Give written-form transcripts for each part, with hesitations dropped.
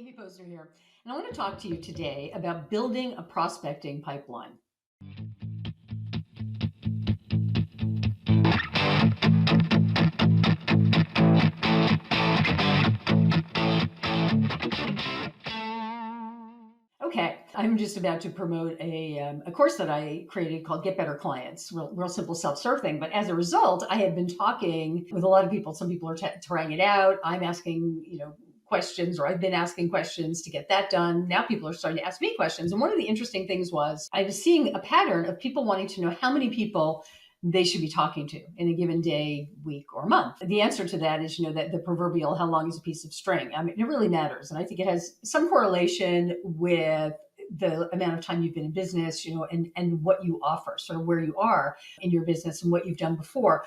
Amy Posner here, and I want to talk to you today about building a prospecting pipeline. Okay, I'm just about to promote a course that I created called Get Better Clients, real simple self-serve thing. But as a result, I had been talking with a lot of people. Some people are trying it out. I'm asking, questions, or I've been asking questions to get that done. Now people are starting to ask me questions. And one of the interesting things was I was seeing a pattern of people wanting to know how many people they should be talking to in a given day, week, or month. The answer to that is, that the proverbial how long is a piece of string. I mean, it really matters. And I think it has some correlation with the amount of time you've been in business, and what you offer, sort of where you are in your business and what you've done before.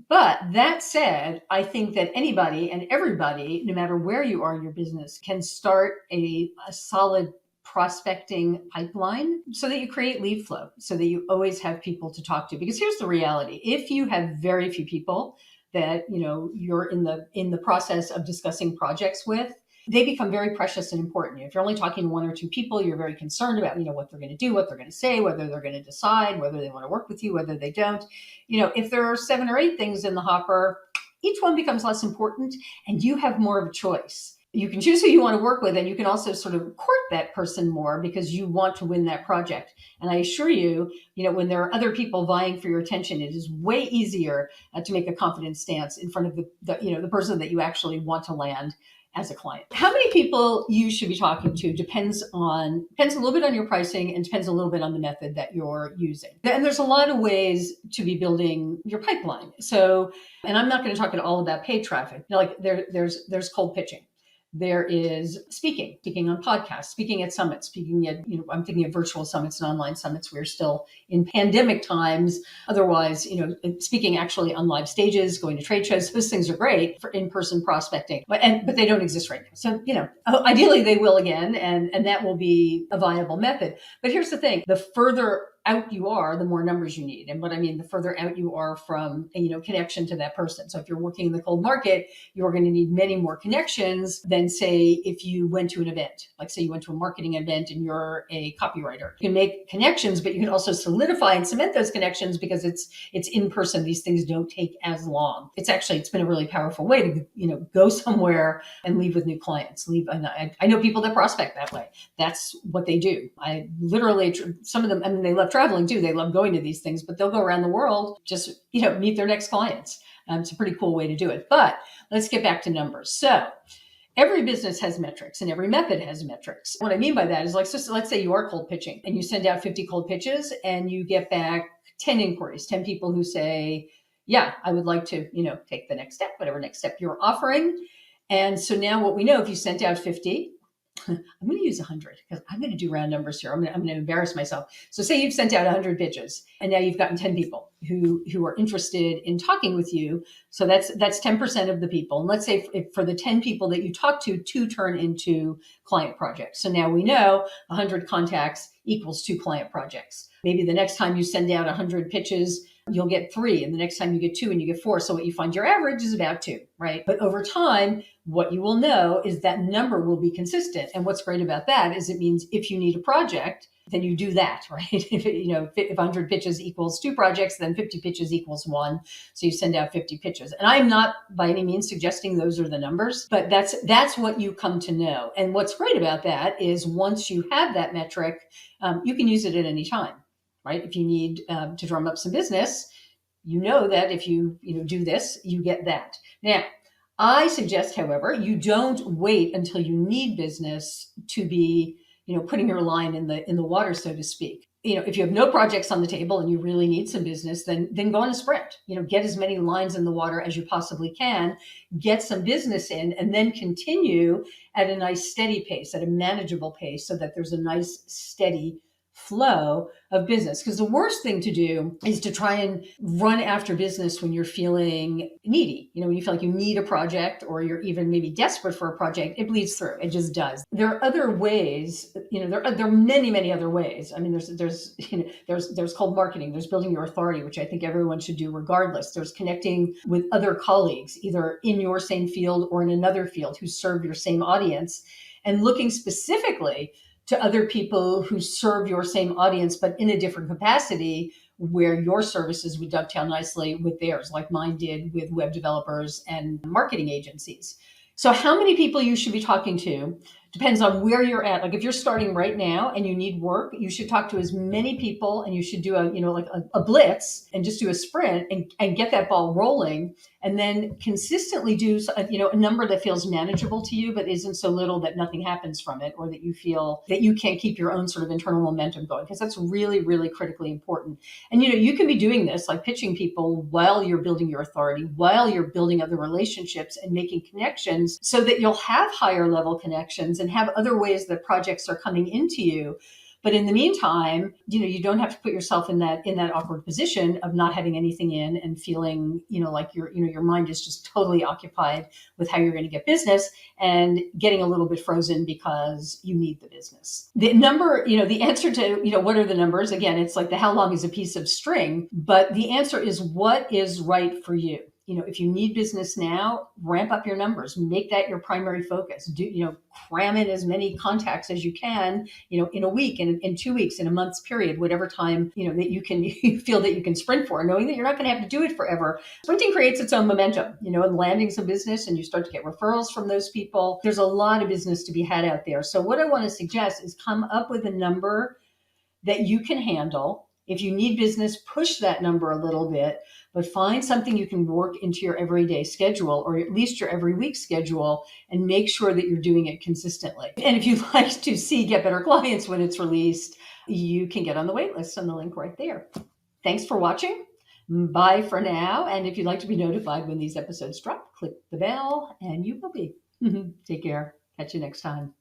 But that said, I think that anybody and everybody, no matter where you are in your business, can start a solid prospecting pipeline so that you create lead flow, so that you always have people to talk to. Because here's the reality. If you have very few people that, you're in the process of discussing projects with, they become very precious and important. If you're only talking to one or two people, you're very concerned about, what they're going to do, what they're going to say, whether they're going to decide, whether they want to work with you, whether they don't. If there are 7 or 8 things in the hopper, each one becomes less important and you have more of a choice. You can choose who you want to work with, and you can also sort of court that person more because you want to win that project. And I assure you, when there are other people vying for your attention, it is way easier to make a confident stance in front of the person that you actually want to land as a client. How many people you should be talking to depends a little bit on your pricing and depends a little bit on the method that you're using. And there's a lot of ways to be building your pipeline. So, and I'm not going to talk at all about paid traffic. There's cold pitching. There is speaking on podcasts, speaking at summits, speaking at, I'm thinking of virtual summits and online summits. We're still in pandemic times. Otherwise, speaking actually on live stages, going to trade shows, those things are great for in-person prospecting, but they don't exist right now. So, ideally they will again, and that will be a viable method. But here's the thing, the further out you are, the more numbers you need. And what I mean, the further out you are from connection to that person. So if you're working in the cold market, you're going to need many more connections than, say, if you went to an event. Like, say you went to a marketing event and you're a copywriter. You can make connections, but you can also solidify and cement those connections because it's in person. These things don't take as long. It's been a really powerful way to go somewhere and leave with new clients. I know people that prospect that way. That's what they do. I literally, some of them, I mean, they love traveling too. They love going to these things, but they'll go around the world, just, meet their next clients. It's a pretty cool way to do it. But let's get back to numbers. So every business has metrics and every method has metrics. What I mean by that is, so let's say you are cold pitching and you send out 50 cold pitches and you get back 10 inquiries, 10 people who say, yeah, I would like to, take the next step, whatever next step you're offering. And so now what we know, if you sent out 50, I'm going to use 100 because I'm going to do round numbers here. I'm going to embarrass myself. So say you've sent out 100 pitches and now you've gotten 10 people who are interested in talking with you. So that's 10% of the people. And let's say if for the 10 people that you talk to, 2 turn into client projects. So now we know 100 contacts equals 2 client projects. Maybe the next time you send out 100 pitches, you'll get 3, and the next time you get 2 and you get 4. So what you find your average is about 2, right? But over time, what you will know is that number will be consistent. And what's great about that is it means if you need a project, then you do that, right? If 100 pitches equals 2 projects, then 50 pitches equals 1. So you send out 50 pitches. And I'm not by any means suggesting those are the numbers, but that's what you come to know. And what's great about that is once you have that metric, you can use it at any time. Right? If you need to drum up some business, that if you do this, you get that. Now, I suggest, however, you don't wait until you need business to be, putting your line in the water, so to speak. If you have no projects on the table and you really need some business, then go on a sprint. Get as many lines in the water as you possibly can, get some business in, and then continue at a nice steady pace, at a manageable pace, so that there's a nice steady flow of business. Because the worst thing to do is to try and run after business when you're feeling needy. When you feel like you need a project or you're even maybe desperate for a project, it bleeds through. It just does. There are other ways, there are many, many other ways. I mean, there's called marketing, there's building your authority, which I think everyone should do regardless. There's connecting with other colleagues, either in your same field or in another field who serve your same audience, and looking specifically to other people who serve your same audience, but in a different capacity, where your services would dovetail nicely with theirs, like mine did with web developers and marketing agencies. So how many people you should be talking to depends on where you're at. Like if you're starting right now and you need work, you should talk to as many people, and you should do a blitz and just do a sprint and get that ball rolling, and then consistently do a number that feels manageable to you, but isn't so little that nothing happens from it, or that you feel that you can't keep your own sort of internal momentum going, because that's really, really critically important. And you can be doing this, like pitching people, while you're building your authority, while you're building other relationships and making connections, so that you'll have higher level connections and have other ways that projects are coming into you. But in the meantime, you don't have to put yourself in that awkward position of not having anything in and feeling, like your mind is just totally occupied with how you're going to get business, and getting a little bit frozen because you need the business. The number, the answer to, what are the numbers? Again, it's like the how long is a piece of string, but the answer is what is right for you. If you need business now, ramp up your numbers, make that your primary focus. Cram in as many contacts as you can, in a week, in 2 weeks, in a month's period, whatever time, that you feel that you can sprint for, knowing that you're not going to have to do it forever. Sprinting creates its own momentum, and landing some business, and you start to get referrals from those people. There's a lot of business to be had out there. So what I want to suggest is come up with a number that you can handle. If you need business, push that number a little bit, but find something you can work into your everyday schedule, or at least your every week schedule, and make sure that you're doing it consistently. And if you'd like to see Get Better Clients when it's released, you can get on the wait list on the link right there. Thanks for watching. Bye for now. And if you'd like to be notified when these episodes drop, click the bell and you will be. Take care. Catch you next time.